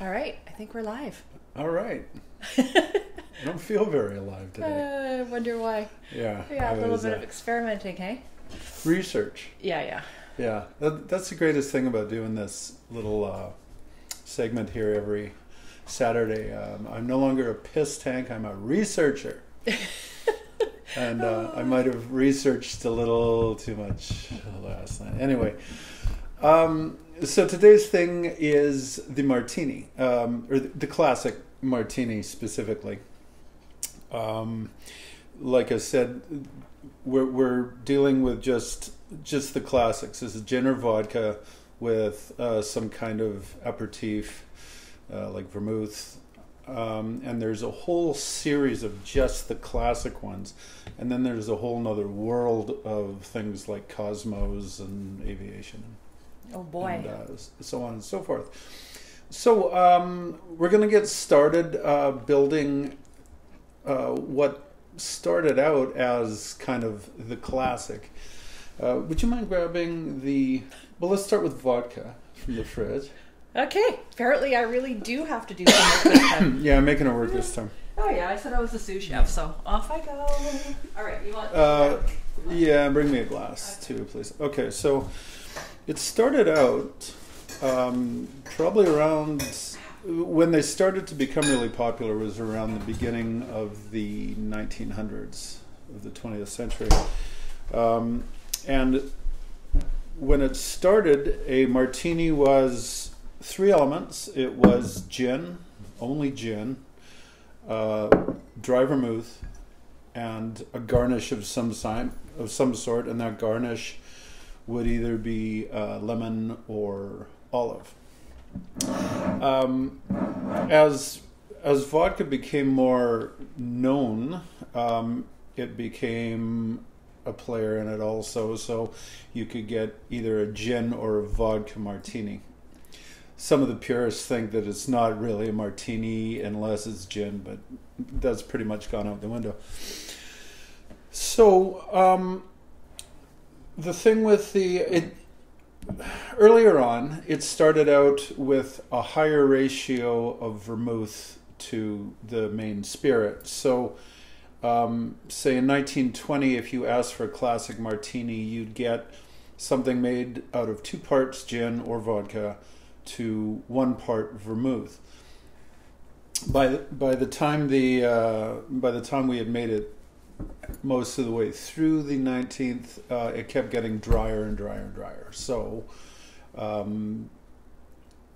All right, I think we're live. All right. I don't feel very alive today. I wonder why. Yeah. Yeah, a little bit of experimenting, hey? Research. Yeah. Yeah. That's the greatest thing about doing this little segment here every Saturday. I'm no longer a piss tank. I'm a researcher. And I might have researched a little too much last night. Anyway. So today's thing is the martini, or the classic martini specifically. Like I said, we're dealing with just the classics. This is gin or vodka with some kind of aperitif, like vermouth. And there's a whole series of just the classic ones. And then there's a whole nother world of things like Cosmos and Aviation. Oh boy. And so on and so forth. So we're going to get started building what started out as kind of the classic. Would you mind grabbing well, let's start with vodka from the fridge. Okay, apparently I really do have to do some work this time. Yeah, I'm making it work this time. Oh yeah, I said I was a sous chef, so off I go. All right, you want... Yeah, bring me a glass too, please. Okay, so it started out probably around... When they started to become really popular was around the beginning of the 1900s of the 20th century. And when it started, a martini was 3 elements. It was gin, only gin, dry vermouth, and a garnish of some sort, and that garnish would either be lemon or olive. As vodka became more known, it became a player in it also, so you could get either a gin or a vodka martini. Some of the purists think that it's not really a martini unless it's gin, but that's pretty much gone out the window. So the thing with earlier on, it started out with a higher ratio of vermouth to the main spirit. So, say in 1920, if you asked for a classic martini, you'd get something made out of 2 parts gin or vodka to 1 part vermouth. By the time we had made it most of the way through the 19th, it kept getting drier and drier and drier. So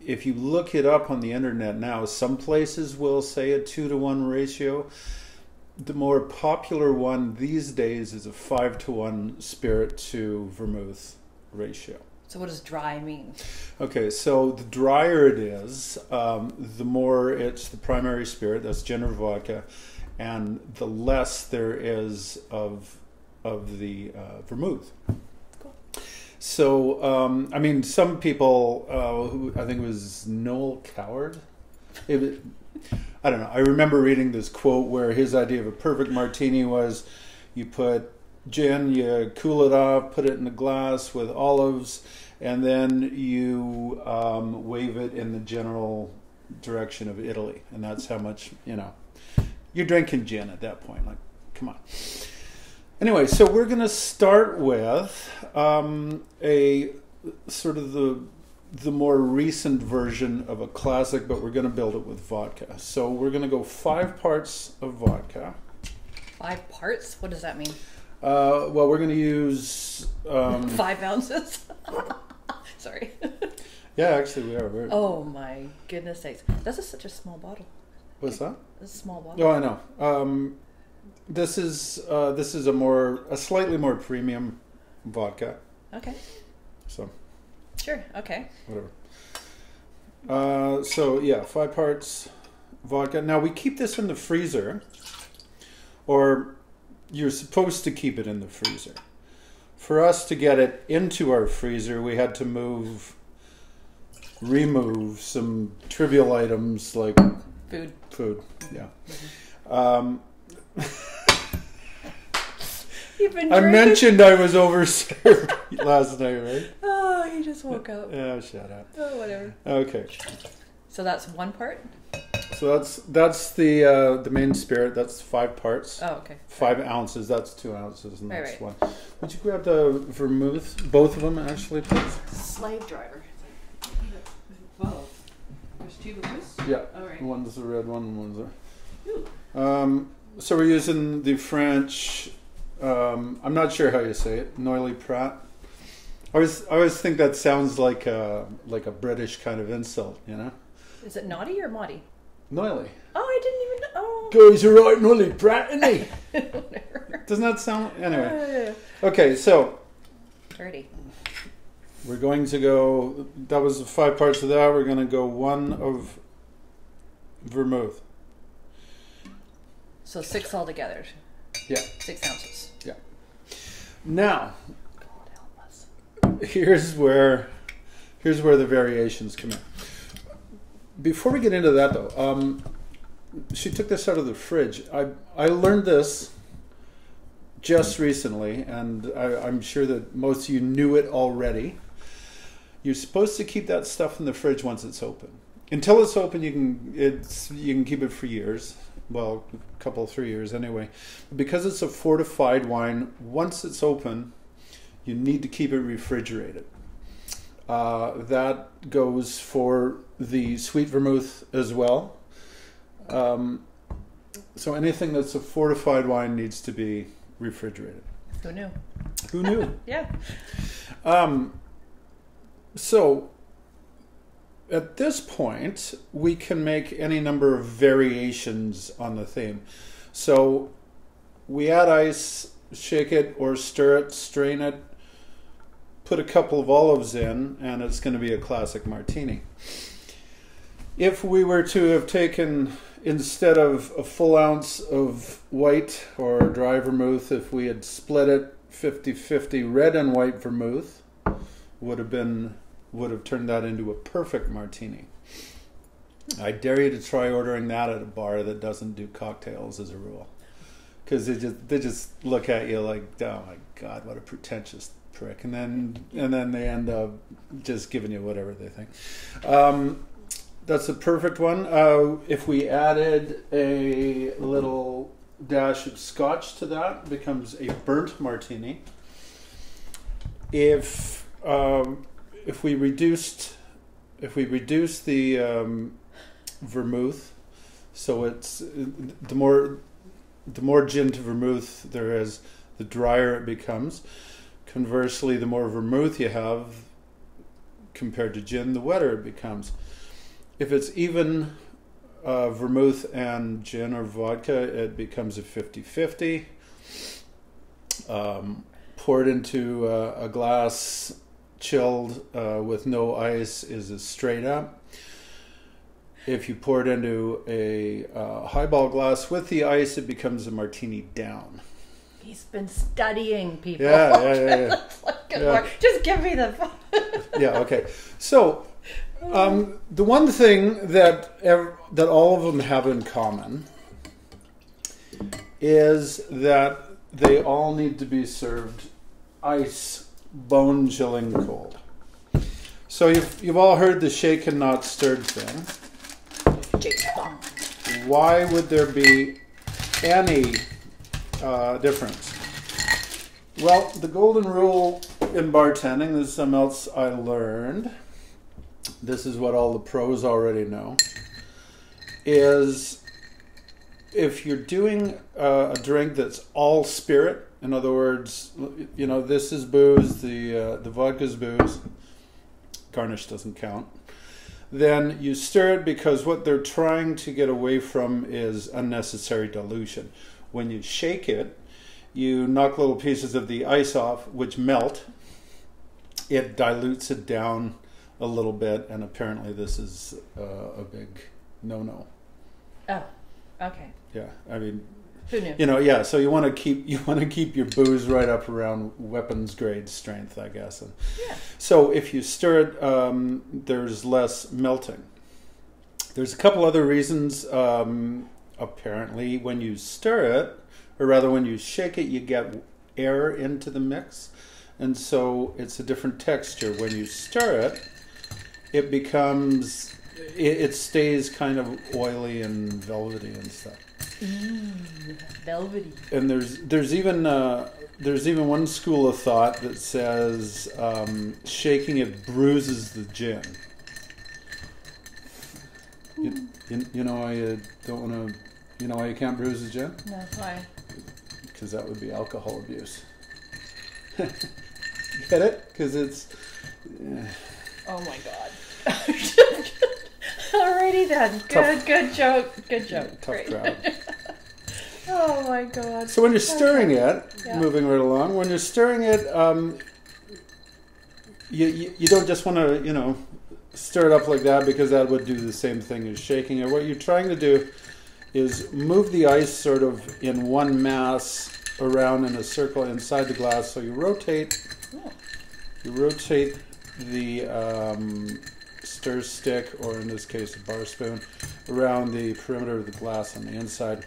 if you look it up on the internet now, some places will say a 2-to-1 ratio. The more popular one these days is a 5-to-1 spirit to vermouth ratio. So what does dry mean? Okay, so the drier it is, the more it's the primary spirit, that's gin or vodka, and the less there is of the vermouth. Cool. So, I mean, some people, who I think it was Noel Coward, I don't know, I remember reading this quote where his idea of a perfect martini was you put gin, you cool it off, put it in a glass with olives, and then you wave it in the general direction of Italy. And that's how much, you're drinking gin at that point. Like, come on. Anyway, so we're going to start with a sort of the more recent version of a classic, but we're going to build it with vodka. So we're going to go 5 parts of vodka. 5 parts? What does that mean? Well, we're going to use... 5 ounces? Sorry. Yeah, actually we are. Oh my goodness sakes. This is such a small bottle. What's that? This is a small bottle. Oh, I know. This is a slightly more premium vodka. Okay. So. Sure. Okay. Whatever. So yeah, 5 parts vodka. Now we keep this in the freezer, or you're supposed to keep it in the freezer. For us to get it into our freezer, we had to remove some trivial items like food. Yeah. You've been I drinking? mentioned I was overserved last night, right? Oh, he just woke up. Oh, shut up. Oh, whatever. Okay. So that's one part? So that's the main spirit. That's 5 parts. Oh, okay. 5 ounces. That's 2 ounces, and Right, that's right. 1. Would you grab the vermouth? Both of them, actually, please. Slave driver. Whoa. There's 2 vermouths? Yeah. All right. One's the red one, and one's Ooh. the. So we're using the French. I'm not sure how you say it. Noilly Prat. I always think that sounds like a British kind of insult, you know. Is it naughty or naughty? Noilly. Oh, I didn't even know. Oh. Guys are right, Noilly Prat, isn't he? Whatever. Doesn't that sound anyway? Okay, so Dirty. we're going to go. That was the 5 parts of that. We're going to go 1 of vermouth. So 6 altogether. Yeah. 6 ounces. Yeah. Now, God help us. here's where the variations come in. Before we get into that, though, she took this out of the fridge. I learned this just recently, and I'm sure that most of you knew it already. You're supposed to keep that stuff in the fridge once it's open. Until it's open, you can keep it for years. Well, a couple, 3 years anyway. Because it's a fortified wine, once it's open, you need to keep it refrigerated. That goes for the sweet vermouth as well. So anything that's a fortified wine needs to be refrigerated. Who knew? Who knew? Yeah. So at this point, we can make any number of variations on the theme. So we add ice, shake it or stir it, strain it, put a couple of olives in, and it's going to be a classic martini. If we were to have taken, instead of a full ounce of white or dry vermouth, if we had split it 50-50 red and white vermouth, would have turned that into a perfect martini. I dare you to try ordering that at a bar that doesn't do cocktails as a rule, because they just look at you like, oh my God, what a pretentious prick, and then they end up just giving you whatever they think. That's a perfect one. If we added a little dash of scotch to that, it becomes a burnt martini. If we reduced the vermouth, so it's the more gin to vermouth there is, the drier it becomes. Conversely, the more vermouth you have compared to gin, the wetter it becomes. If it's even vermouth and gin or vodka, it becomes a 50-50. Pour it into a glass, chilled with no ice, is a straight up. If you pour it into a highball glass with the ice, it becomes a martini down. He's been studying people. Yeah. Good Lord. Just give me the... Yeah, okay. So, the one thing that all of them have in common is that they all need to be served ice, bone-chilling cold. So you've all heard the shaken, not stirred thing. James Bond. Why would there be any difference? Well, the golden rule in bartending, this is something else I learned, this is what all the pros already know, is if you're doing a drink that's all spirit, in other words, this is booze, the vodka's booze, garnish doesn't count, then you stir it because what they're trying to get away from is unnecessary dilution. When you shake it, you knock little pieces of the ice off, which melt. It dilutes it down a little bit, and apparently this is a big no-no. Oh, okay. Yeah, I mean, Who knew? yeah. So you want to keep your booze right up around weapons grade strength, I guess. And Yeah. so if you stir it, there's less melting. There's a couple other reasons. Apparently, when you stir it, or rather when you shake it, you get air into the mix, and so it's a different texture. When you stir it, it becomes it stays kind of oily and velvety and stuff. Velvety. And there's even one school of thought that says shaking it bruises the gin. You know why you don't want to. You know why you can't bruise the gin? No, why? Because that would be alcohol abuse. Get it? Because it's. Oh my god. Alrighty then. Good joke. Good joke. Tough Great. crowd. Oh my god. So when you're stirring it, Yeah. moving right along, when you're stirring it, you don't just want to, stir it up like that, because that would do the same thing as shaking it. What you're trying to do is move the ice sort of in one mass around in a circle inside the glass. So you rotate the stir stick, or in this case a bar spoon, around the perimeter of the glass on the inside.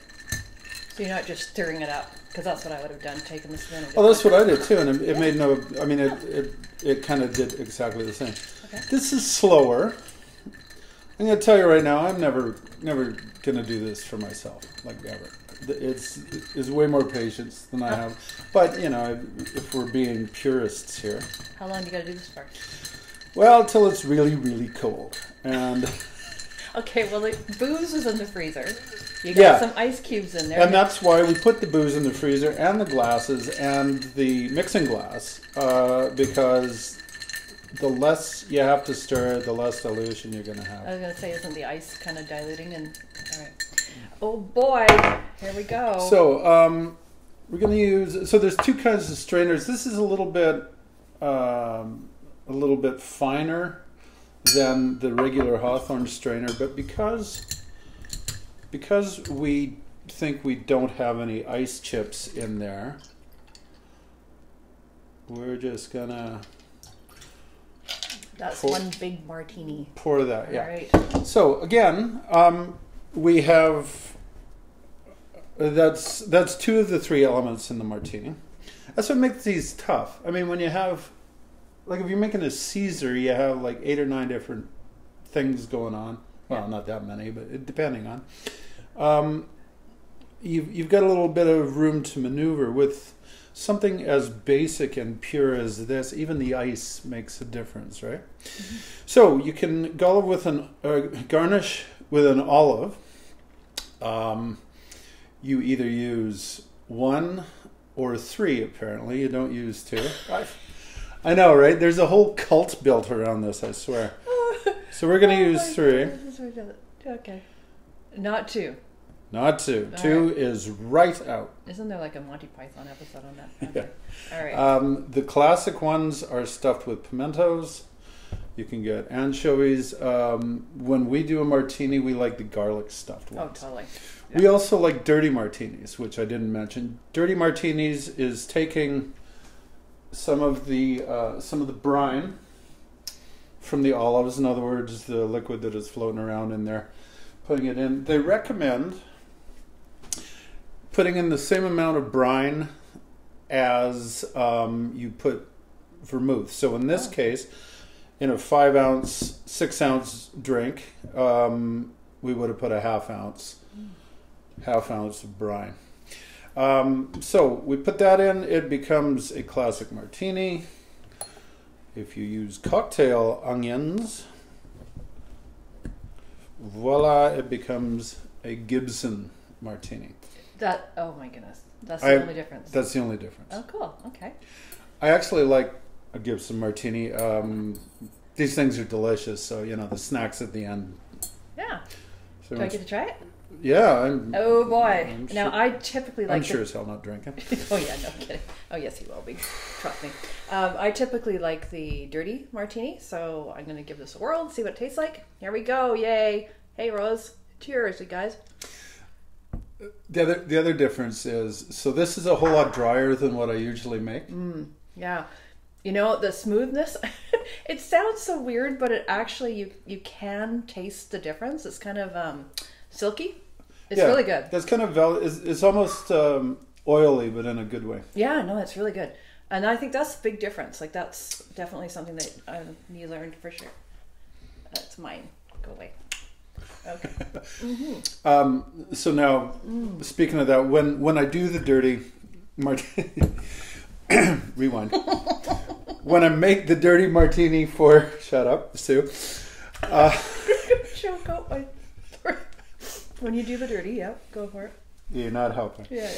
So you're not just stirring it up, because that's what I would have done, taking the spoon. And Oh, that's what I did too, and it made no. I mean, it kind of did exactly the same. Okay. This is slower. I'm going to tell you right now, I'm never going to do this for myself, like ever. It's way more patience than I have. But if we're being purists here, How long do you got to do this for? well, till it's really, really cold, and Okay, well the booze is in the freezer. You got Yeah. some ice cubes in there. and that's why we put the booze in the freezer and the glasses and the mixing glass, because the less you have to stir, the less dilution you're going to have. I was going to say, isn't the ice kind of diluting? And all right. Oh boy, here we go. So we're going to use. So there's two kinds of strainers. This is a little bit finer than the regular Hawthorne strainer, but because we think we don't have any ice chips in there, we're just gonna That's pour- one big martini. pour that. All Yeah. right. So again, we have that's two of the three elements in the martini. That's what makes these tough. I mean, when you have, like, if you're making a Caesar, you have like 8 or 9 different things going on. Well, not that many, but depending on. You've got a little bit of room to maneuver with something as basic and pure as this. Even the ice makes a difference, right? Mm-hmm. So you can garnish with an olive. You either use 1 or 3. Apparently, you don't use 2. I know, right? There's a whole cult built around this, I swear. So we're going to use 3. Okay. Not 2. Not 2. All 2 right. is right out. Isn't there like a Monty Python episode on that? Yeah. Okay. All right. The classic ones are stuffed with pimentos. You can get anchovies. When we do a martini, we like the garlic stuffed Oh, ones. totally. We also like dirty martinis, which I didn't mention. Dirty martinis is taking some of the brine from the olives, in other words, the liquid that is floating around in there, putting it in. They recommend putting in the same amount of brine as you put vermouth. So in this case, in a 5-ounce, 6-ounce drink, we would have put a half ounce of brine. So we put that in, it becomes a classic martini. If you use cocktail onions, voila, it becomes a Gibson martini. Oh my goodness. That's the only difference. That's the only difference. Oh, cool. Okay. I actually like a Gibson martini. These things are delicious, so the snacks at the end. Yeah. So Do I get to try it? yeah, Oh boy. I'm Now sure- I typically like I'm sure as hell not drinking. Oh yeah, no kidding. Oh yes, he will be. Trust me. I typically like the dirty martini, so I'm gonna give this a whirl and see what it tastes like. Here we go! Yay! Hey Rose, cheers, you guys. The other difference is, so this is a whole lot drier than what I usually make. Yeah, the smoothness. It sounds so weird, but it actually you can taste the difference. It's kind of silky. It's really good. That's kind of it's almost oily, but in a good way. Yeah, no, it's really good. And I think that's a big difference. Like, that's definitely something that you learned for sure. That's mine. Go away. Okay. So now, speaking of that, when I do the dirty martini, rewind. When I make the dirty martini for, shut up, Sue. Choke out my throat. When you do the dirty, yeah, go for it. You're not helping. Yeah.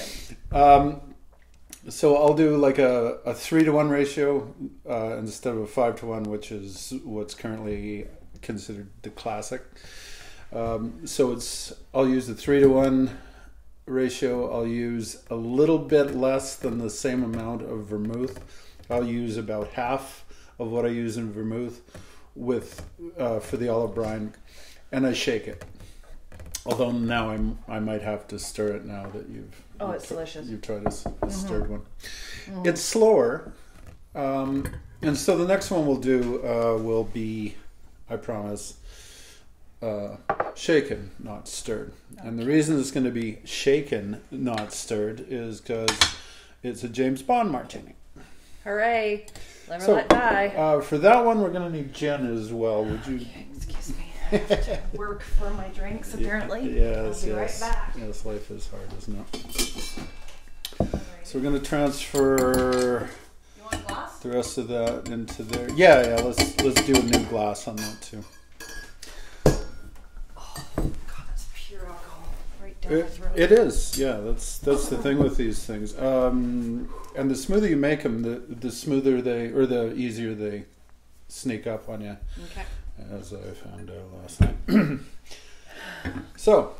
So I'll do like a 3-to-1 ratio instead of a 5-to-1, which is what's currently considered the classic. So I'll use the 3-to-1 ratio. I'll use a little bit less than the same amount of vermouth. I'll use about half of what I use in vermouth for the olive brine, and I shake it. Although now I might have to stir it now that it's delicious. You've tried a stirred one. It's slower, and so the next one we'll do will be, I promise, shaken, not stirred. And the reason it's going to be shaken, not stirred, is because it's a James Bond martini. Hooray! Never let die. For that one, we're going to need gin as well. Would you? Okay, excuse me. I have to work for my drinks, apparently. Yes, I'll be right back. Yes, life is hard, isn't it? So we're going to transfer You want a glass? the rest of that into there. Yeah. Let's do a new glass on that too. Oh God, that's pure alcohol right down my throat. It is. Yeah, that's the thing with these things. And the smoother you make them, the smoother the easier they sneak up on you. Okay. As I found out last night. So,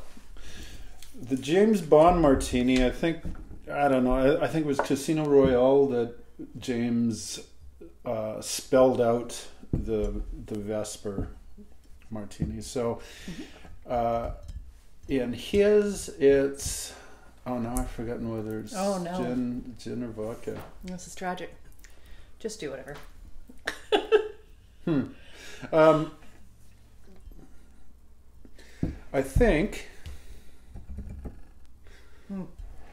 the James Bond martini, I think it was Casino Royale that James spelled out the Vesper martini. So, in his, it's... Oh, now I've forgotten whether it's gin or vodka. This is tragic. Just do whatever. I think...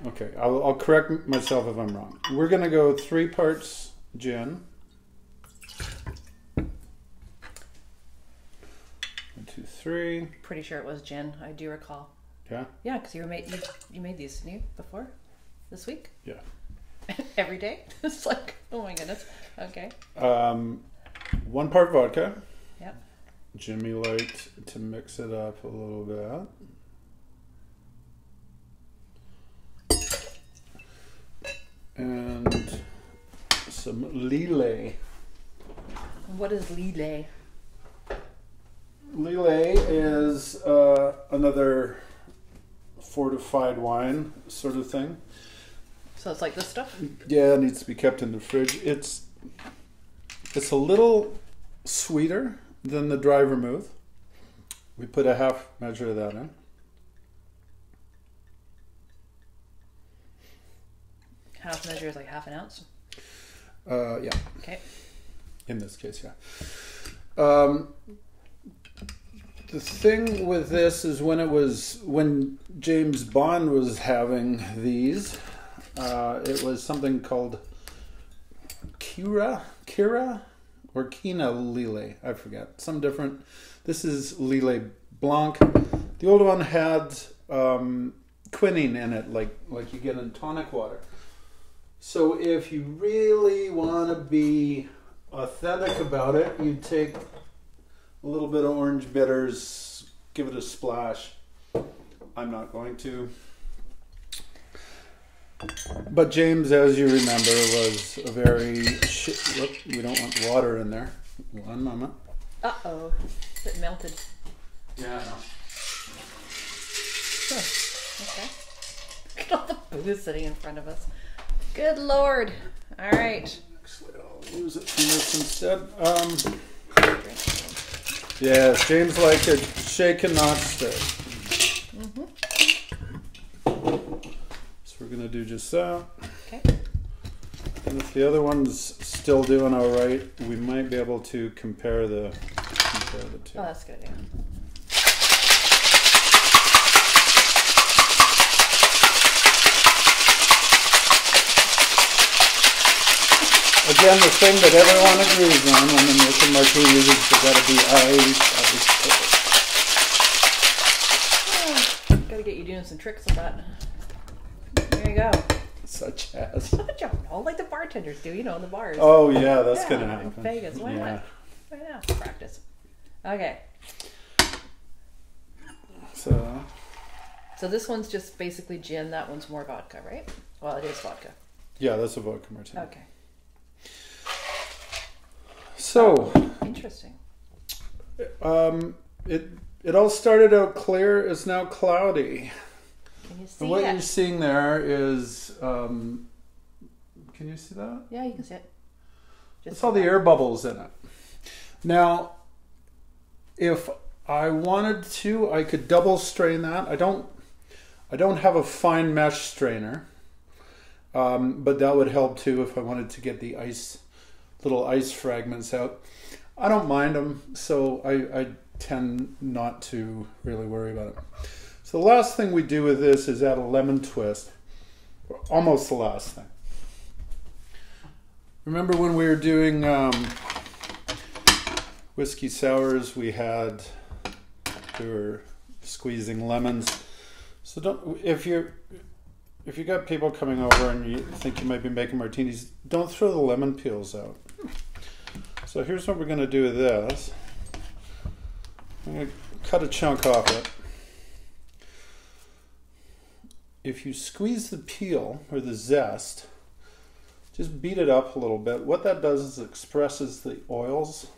Okay, I'll correct myself if I'm wrong. We're going to go 3 parts gin. 1, 2, 3. Pretty sure it was gin. I do recall. Yeah? Yeah, because you made these, didn't you, before? This week? Yeah. Every day? It's like, oh my goodness. Okay. 1 part vodka. Yep. Jimmy liked to mix it up a little bit. And some Lillet. What is Lillet? Lillet is another fortified wine sort of thing. So it's like this stuff? Yeah, it needs to be kept in the fridge. It's a little sweeter than the dry vermouth. We put a half measure of that in. Half measure is like half an ounce? Yeah. Okay. In this case, yeah. The thing with this is when James Bond was having these, it was something called Kira or Kina Lillet. I forget. Some different. This is Lillet Blanc. The old one had quinine in it, like you get in tonic water. So if you really want to be authentic about it, you take a little bit of orange bitters, give it a splash. I'm not going to. But James, as you remember, was a very... Whoop, we don't want water in there. One moment. Uh-oh. It melted. Yeah, I know. Huh. Okay. Look at all the booze sitting in front of us. Good Lord. All right. Next way, I'll use it for this instead. Yes, James liked it shaken, not stirred. So we're going to do just that. Okay. And if the other one's still doing all right, we might be able to compare the two. Oh, that's good, yeah. Again, the thing that everyone agrees on when they're making martinis is they got to be ice cold. gotta get you doing some tricks with that. There you go. Such as. I don't know, like the bartenders do, in the bars. Oh yeah, that's gonna happen. In Vegas, why not? Why not? Practice. Okay. So this one's just basically gin. That one's more vodka, right? Well, it is vodka. Yeah, that's a vodka martini. Okay. So. Interesting. It all started out clear. It's now cloudy. Can you see and what it? you're seeing there is. Can you see that? Yeah, you can see it. It's all the air bubbles in it. Now, if I wanted to, I could double strain that. I don't have a fine mesh strainer, but that would help too if I wanted to get the little ice fragments out. I don't mind them, so I tend not to really worry about it. So the last thing we do with this is add a lemon twist. Almost the last thing. Remember when we were doing whiskey sours, we were squeezing lemons. So if you got people coming over and you think you might be making martinis, don't throw the lemon peels out. So here's what we're going to do with this. I'm going to cut a chunk off it. If you squeeze the peel or the zest, just beat it up a little bit. What that does is it expresses the oils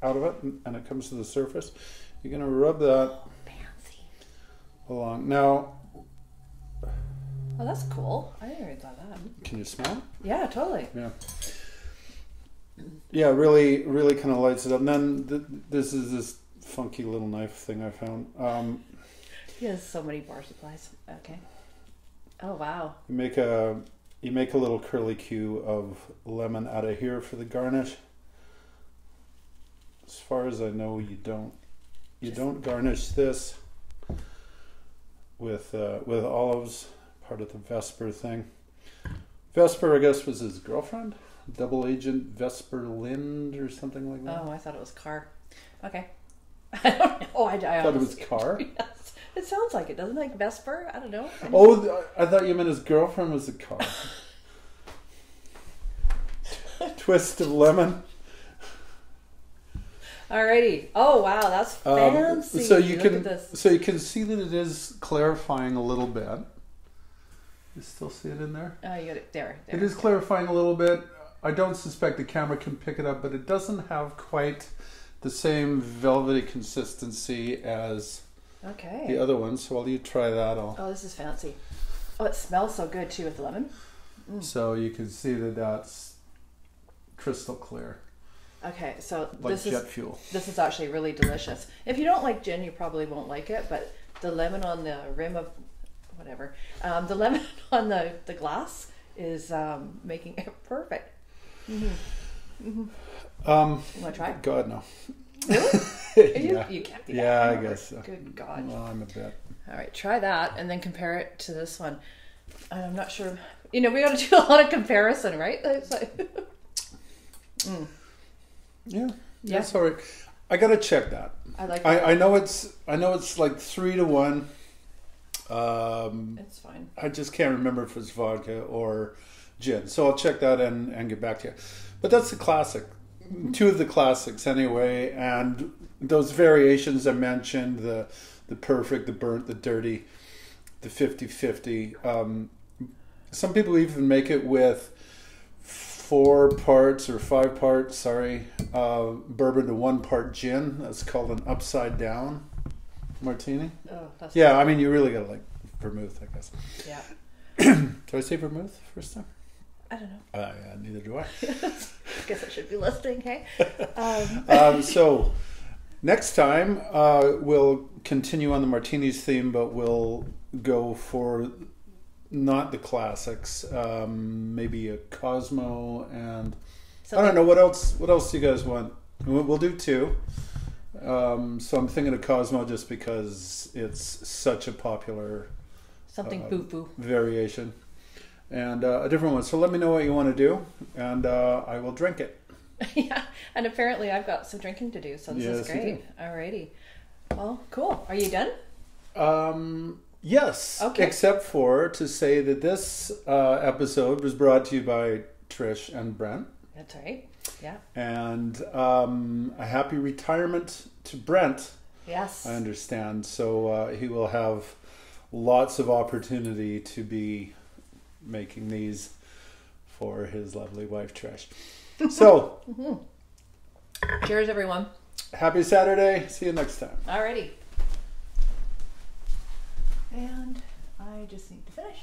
out of it and it comes to the surface. You're going to rub that along. Now, oh, that's cool. I didn't even thought that. Can you smell it? Yeah, totally. Yeah. Yeah, really, really kind of lights it up. And then this is this funky little knife thing I found. He has so many bar supplies. Okay. Oh wow. You make a little curly cue of lemon out of here for the garnish. As far as I know, you don't garnish this with olives. Part of the Vesper thing. Vesper, I guess, was his girlfriend. Double Agent Vesper Lind or something like that. Oh, I thought it was Car. Okay. I don't know. I thought it was Car? Yes. It sounds like it, doesn't it? Like Vesper? I don't know. I thought you meant his girlfriend was a Car. Twist of lemon. Alrighty. Oh wow, that's fancy. So you Look at this. So you can see that it is clarifying a little bit. You still see it in there? Oh, you got it there. It is clarifying a little bit. I don't suspect the camera can pick it up, but it doesn't have quite the same velvety consistency as the other one. So while you try that, Oh, this is fancy. Oh, it smells so good too with the lemon. Mm. So you can see that that's crystal clear. Okay, so like jet fuel. This is actually really delicious. If you don't like gin, you probably won't like it, but the lemon on the rim of whatever, the lemon on the glass is making it perfect. Mm-hmm. Mm-hmm. You want to try? God, no. Really? Yeah. You can't do that. Yeah, I guess so. Good God. Well, I'm a bit. All right, try that and then compare it to this one. I'm not sure. We got to do a lot of comparison, right? It's like Yeah, that's all right. I gotta check that. I like that. I know it's like 3-1. It's fine. I just can't remember if it's vodka or gin. So I'll check that and get back to you. But that's the classic. Two of the classics anyway, and those variations I mentioned, the perfect, the burnt, the dirty, the 50-50. Some people even make it with 4 parts or 5 parts, bourbon to 1 part gin. That's called an upside down martini. Oh, that's I mean, you really gotta like vermouth, I guess. Yeah. Did I say vermouth first time? I don't know. Yeah, neither do I. Guess I should be listening, hey? So next time we'll continue on the martinis theme, but we'll go for not the classics, maybe a Cosmo, and I don't know what else do you guys want. We'll do 2. So I'm thinking of Cosmo just because it's such a popular something foo-foo variation, and a different one. So let me know what you want to do, and I will drink it. Yeah, and apparently I've got some drinking to do, so this is great. Alrighty, well, cool. Are you done? Yes. Okay. Except for to say that this episode was brought to you by Trish and Brent. That's right. Yeah. And a happy retirement to Brent. Yes. I understand. So he will have lots of opportunity to be making these for his lovely wife, Trish. So, Cheers, everyone. happy Saturday. See you next time. Alrighty. And I just need to finish.